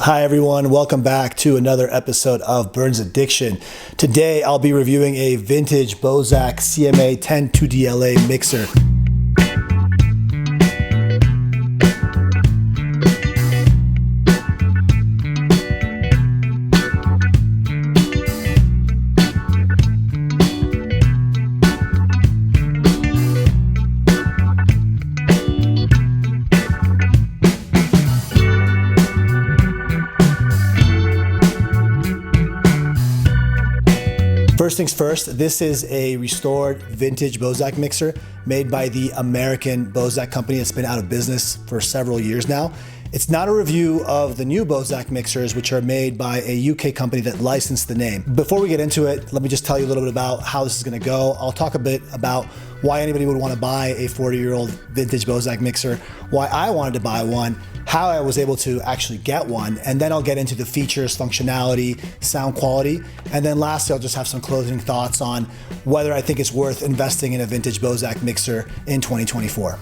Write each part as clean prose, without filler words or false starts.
Hi everyone, welcome back to another episode of Burns Addiction. Today I'll be reviewing a vintage Bozak CMA 10-2DLA mixer. First things first, this is a restored vintage Bozak mixer made by the American Bozak company. It's been out of business for several years now. It's not a review of the new Bozak mixers, which are made by a UK company that licensed the name. Before we get into it, let me just tell you a little bit about how this is gonna go. I'll talk a bit about why anybody would wanna buy a 40-year-old vintage Bozak mixer, why I wanted to buy one, how I was able to actually get one, and then I'll get into the features, functionality, sound quality, and then lastly, I'll just have some closing thoughts on whether I think it's worth investing in a vintage Bozak mixer in 2024.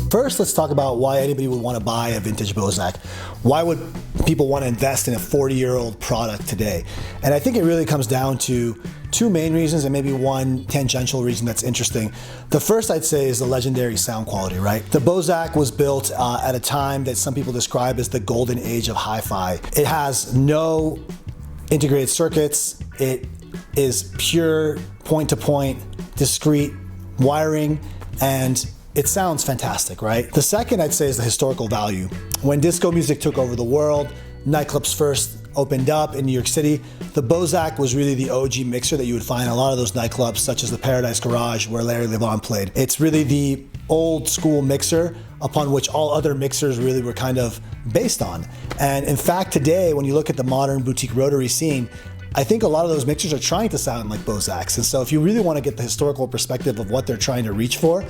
First, let's talk about why anybody would want to buy a vintage Bozak. Why would people want to invest in a 40-year-old product today? And I think it really comes down to two main reasons and maybe one tangential reason that's interesting. The first, I'd say, is the legendary sound quality, right? The Bozak was built at a time that some people describe as the golden age of hi-fi. It has no integrated circuits. It is pure point-to-point, discrete wiring, and it sounds fantastic, right? The second, I'd say, is the historical value. When disco music took over the world, nightclubs first opened up in New York City, the Bozak was really the OG mixer that you would find in a lot of those nightclubs, such as the Paradise Garage, where Larry Levan played. It's really the old school mixer upon which all other mixers really were kind of based on. And in fact, today, when you look at the modern boutique rotary scene, I think a lot of those mixers are trying to sound like Bozaks. And so if you really want to get the historical perspective of what they're trying to reach for,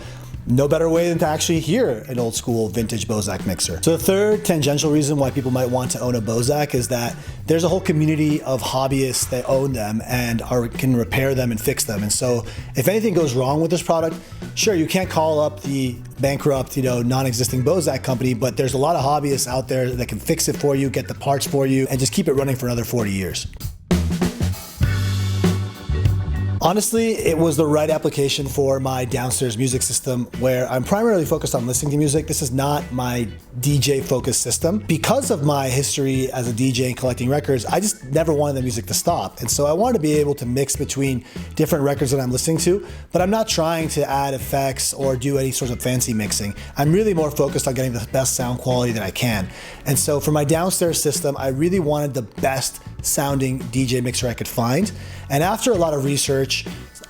no better way than to actually hear an old school vintage Bozak mixer. So the third tangential reason why people might want to own a Bozak is that there's a whole community of hobbyists that own them and can repair them and fix them. And so if anything goes wrong with this product, sure, you can't call up the bankrupt, non-existing Bozak company, but there's a lot of hobbyists out there that can fix it for you, get the parts for you, and just keep it running for another 40 years. Honestly, it was the right application for my downstairs music system where I'm primarily focused on listening to music. This is not my DJ focused system. Because of my history as a DJ and collecting records, I just never wanted the music to stop. And so I wanted to be able to mix between different records that I'm listening to, but I'm not trying to add effects or do any sort of fancy mixing. I'm really more focused on getting the best sound quality that I can. And so for my downstairs system, I really wanted the best sounding DJ mixer I could find. And after a lot of research,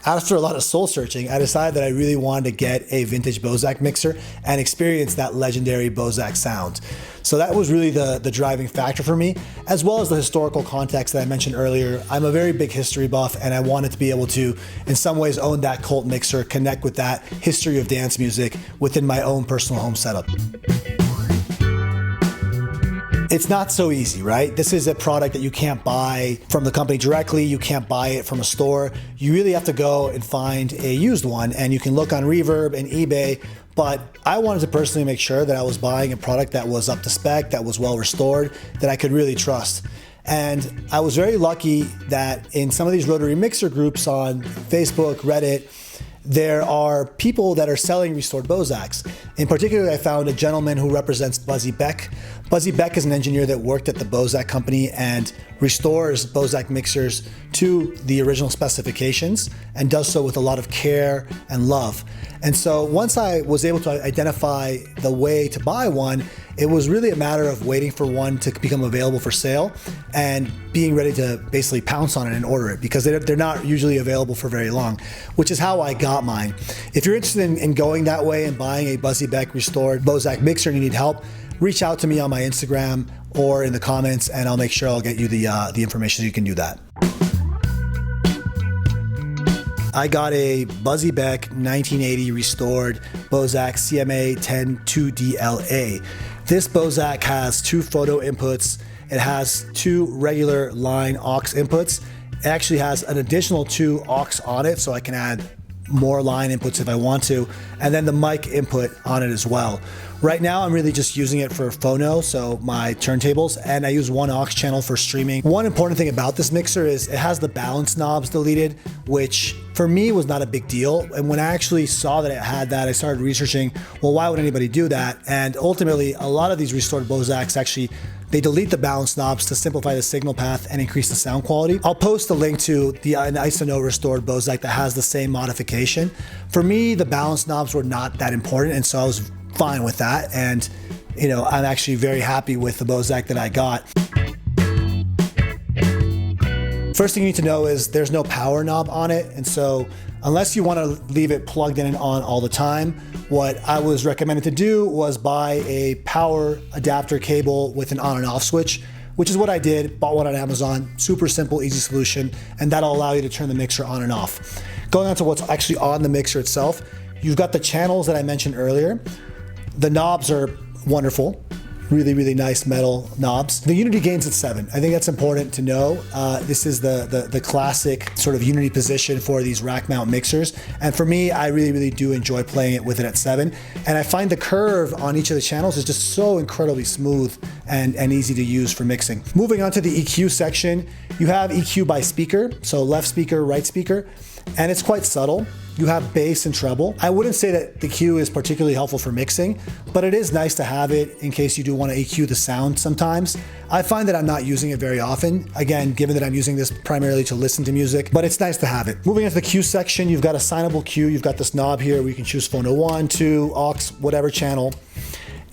after a lot of soul searching, I decided that I really wanted to get a vintage Bozak mixer and experience that legendary Bozak sound. So that was really the driving factor for me, as well as the historical context that I mentioned earlier. I'm a very big history buff, and I wanted to be able to, in some ways, own that cult mixer, connect with that history of dance music within my own personal home setup. It's not so easy, right? This is a product that you can't buy from the company directly. You can't buy it from a store. You really have to go and find a used one, and you can look on Reverb and eBay. But I wanted to personally make sure that I was buying a product that was up to spec, that was well restored, that I could really trust. And I was very lucky that in some of these rotary mixer groups on Facebook, Reddit, there are people that are selling restored Bozaks. In particular, I found a gentleman who represents Buzzy Beck. Buzzy Beck is an engineer that worked at the Bozak company and restores Bozak mixers to the original specifications and does so with a lot of care and love. And so once I was able to identify the way to buy one, it was really a matter of waiting for one to become available for sale and being ready to basically pounce on it and order it, because they're not usually available for very long, which is how I got mine. If you're interested in going that way and buying a Buzzy Beck restored Bozak mixer and you need help, reach out to me on my Instagram or in the comments, and I'll make sure I'll get you the information so you can do that. I got a Buzzy Beck 1980 restored Bozak CMA 10-2DLA. This Bozak has two photo inputs. It has two regular line aux inputs. It actually has an additional two aux on it, so I can add more line inputs if I want to, and then the mic input on it as well. Right now, I'm really just using it for phono, so my turntables, and I use one aux channel for streaming. One important thing about this mixer is it has the balance knobs deleted, which for me was not a big deal. And when I actually saw that it had that, I started researching, well, why would anybody do that? And ultimately, a lot of these restored Bozaks actually, they delete the balance knobs to simplify the signal path and increase the sound quality. I'll post a link to an Isono restored Bozak that has the same modification. For me, the balance knobs were not that important, and so I was fine with that. And I'm actually very happy with the Bozak that I got. First thing you need to know is there's no power knob on it, and so unless you want to leave it plugged in and on all the time, what I was recommended to do was buy a power adapter cable with an on and off switch, which is what I did. Bought one on Amazon. Super simple, easy solution, and that'll allow you to turn the mixer on and off. Going on to what's actually on the mixer itself, you've got the channels that I mentioned earlier. The knobs are wonderful. Really, really nice metal knobs. The unity gain's at 7. I think that's important to know. This is the classic sort of unity position for these rack mount mixers. And for me, I really, really do enjoy playing it with it at 7. And I find the curve on each of the channels is just so incredibly smooth and easy to use for mixing. Moving on to the EQ section, you have EQ by speaker, so left speaker, right speaker, and it's quite subtle. You have bass and treble. I wouldn't say that the EQ is particularly helpful for mixing, but it is nice to have it in case you do want to EQ the sound sometimes. I find that I'm not using it very often, again, given that I'm using this primarily to listen to music, but it's nice to have it. Moving into the Q section, you've got assignable Q. You've got this knob here where you can choose phono 1, 2, aux, whatever channel.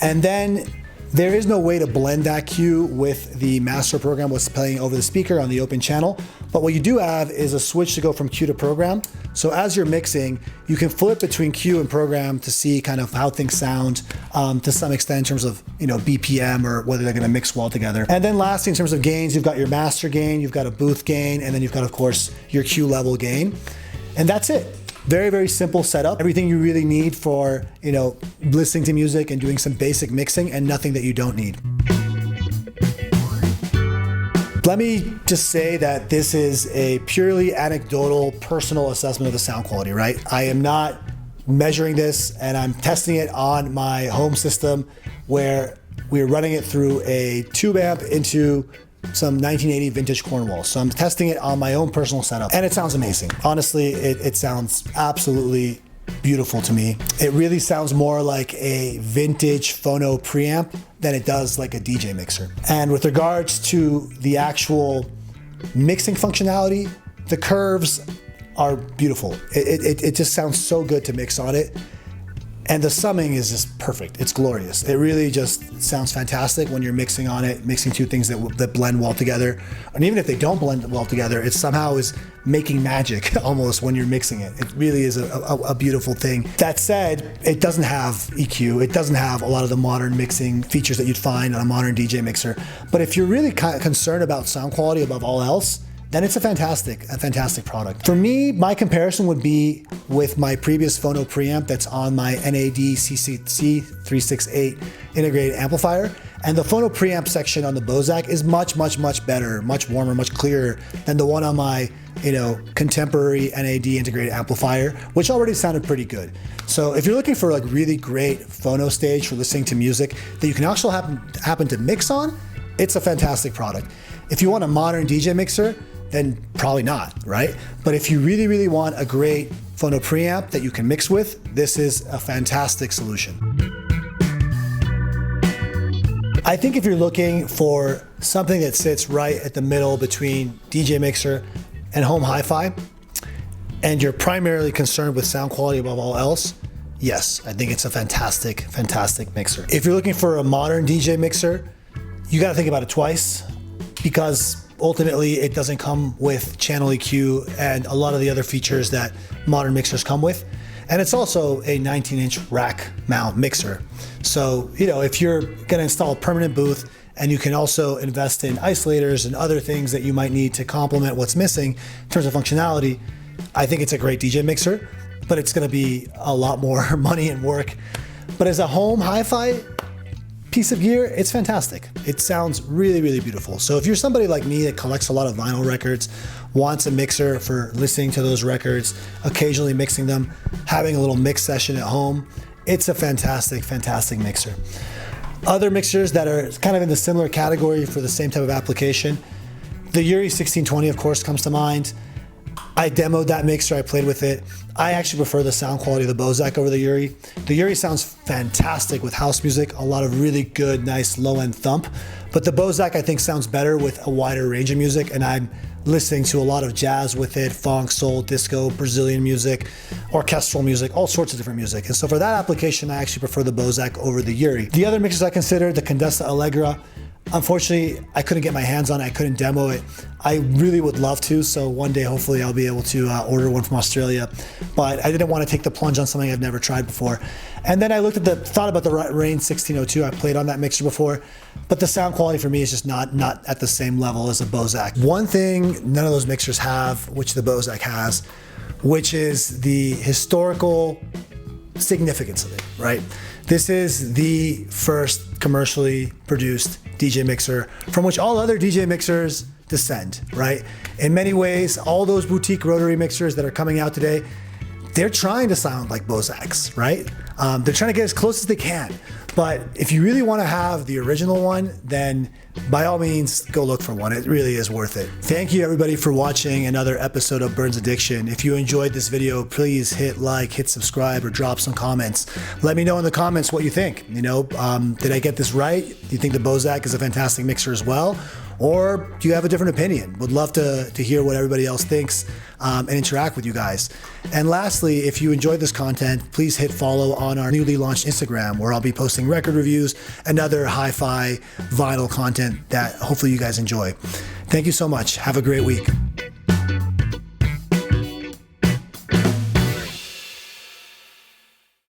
And then there is no way to blend that cue with the master program, what's playing over the speaker on the open channel. But what you do have is a switch to go from cue to program. So as you're mixing, you can flip between cue and program to see kind of how things sound to some extent in terms of BPM or whether they're gonna mix well together. And then lastly, in terms of gains, you've got your master gain, you've got a booth gain, and then you've got, of course, your cue level gain. And that's it. Very, very simple setup. Everything you really need for, listening to music and doing some basic mixing, and nothing that you don't need. Let me just say that this is a purely anecdotal, personal assessment of the sound quality, right? I am not measuring this, and I'm testing it on my home system where we're running it through a tube amp into some 1980 vintage Cornwall. So I'm testing it on my own personal setup, and it sounds amazing. Honestly, it sounds absolutely beautiful to me. It really sounds more like a vintage phono preamp than it does like a DJ mixer. And with regards to the actual mixing functionality, the curves are beautiful. It just sounds so good to mix on it. And the summing is just perfect. It's glorious. It really just sounds fantastic when you're mixing on it, mixing two things that blend well together. And even if they don't blend well together, it somehow is making magic almost when you're mixing it. It really is a beautiful thing. That said, it doesn't have EQ. It doesn't have a lot of the modern mixing features that you'd find on a modern DJ mixer. But if you're really concerned about sound quality above all else, then it's a fantastic product. For me, my comparison would be with my previous phono preamp that's on my NAD CC368 integrated amplifier. And the phono preamp section on the Bozak is much, much, much better, much warmer, much clearer than the one on my contemporary NAD integrated amplifier, which already sounded pretty good. So if you're looking for like really great phono stage for listening to music that you can also happen to mix on, it's a fantastic product. If you want a modern DJ mixer, then probably not, right? But if you really, really want a great phono preamp that you can mix with, this is a fantastic solution. I think if you're looking for something that sits right at the middle between DJ mixer and home hi-fi, and you're primarily concerned with sound quality above all else, yes, I think it's a fantastic, fantastic mixer. If you're looking for a modern DJ mixer, you gotta think about it twice, because ultimately it doesn't come with channel EQ and a lot of the other features that modern mixers come with. And it's also a 19-inch rack mount mixer. So, if you're gonna install a permanent booth and you can also invest in isolators and other things that you might need to complement what's missing in terms of functionality, I think it's a great DJ mixer, but it's gonna be a lot more money and work. But as a home hi-fi, piece of gear, it's fantastic. It sounds really, really beautiful. So if you're somebody like me that collects a lot of vinyl records, wants a mixer for listening to those records, occasionally mixing them, having a little mix session at home, it's a fantastic, fantastic mixer. Other mixers that are kind of in the similar category for the same type of application, the Yuri 1620, of course, comes to mind. I demoed that mixer, I played with it. I actually prefer the sound quality of the Bozak over the Yuri. The Yuri sounds fantastic with house music, a lot of really good, nice low-end thump. But the Bozak, I think, sounds better with a wider range of music, and I'm listening to a lot of jazz with it, funk, soul, disco, Brazilian music, orchestral music, all sorts of different music. And so for that application, I actually prefer the Bozak over the Yuri. The other mixers I considered, the Condessa Allegra. Unfortunately, I couldn't get my hands on it. I couldn't demo it. I really would love to, so one day hopefully I'll be able to order one from Australia. But I didn't want to take the plunge on something I've never tried before. And then I thought about the Rain 1602. I played on that mixer before, but the sound quality for me is just not at the same level as a Bozak. One thing none of those mixers have, which the Bozak has, which is the historical significance of it, right? This is the first commercially produced DJ mixer from which all other DJ mixers descend, right? In many ways, all those boutique rotary mixers that are coming out today, they're trying to sound like Bozaks, right? They're trying to get as close as they can. But if you really want to have the original one, then by all means, go look for one. It really is worth it. Thank you everybody for watching another episode of Burns Addiction. If you enjoyed this video, please hit like, hit subscribe, or drop some comments. Let me know in the comments what you think. You know, did I get this right? Do you think the Bozak is a fantastic mixer as well? Or do you have a different opinion? Would love to hear what everybody else thinks and interact with you guys. And lastly, if you enjoyed this content, please hit follow on our newly launched Instagram, where I'll be posting record reviews and other hi-fi vinyl content that hopefully you guys enjoy. Thank you so much. Have a great week.